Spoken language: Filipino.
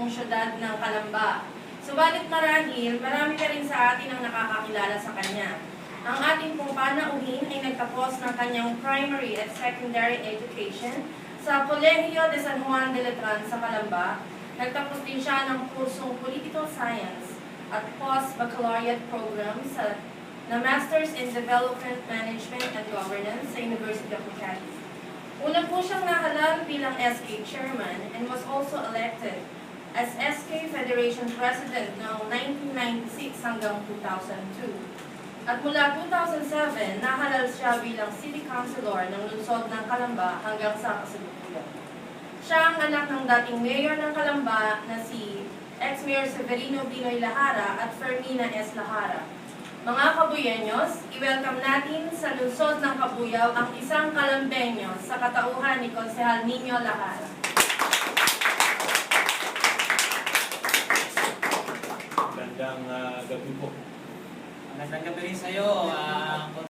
pong syudad ng Calamba. Subalit marahil, marami ka rin sa atin ang nakakakilala sa kanya. Ang ating pong panauhin ay nagtapos ng kanyang primary at secondary education sa Colegio de San Juan de Letran sa Calamba. Nagtapos din siya ng kursong Political Science at Post-Baccalaureate Program na Masters in Development Management and Governance sa University of Makati. Una po siyang nahalal bilang SK Chairman and was also elected as SK Federation President noong 1996 hanggang 2002. At mula 2007, nahalal siya bilang City Councilor ng lungsod ng Calamba hanggang sa kasalukuyan. Siya ang anak ng dating mayor ng Calamba na si ex-mayor Severino Binoy Lahara at Fermina S. Lahara. Mga Kabuyenyos, i-welcome natin sa lungsod ng Kabuyao ang isang Calambeño sa katauhan ni Konsehal Nino Lahara. Magandang gabi po. Magandang gabi rin sa'yo,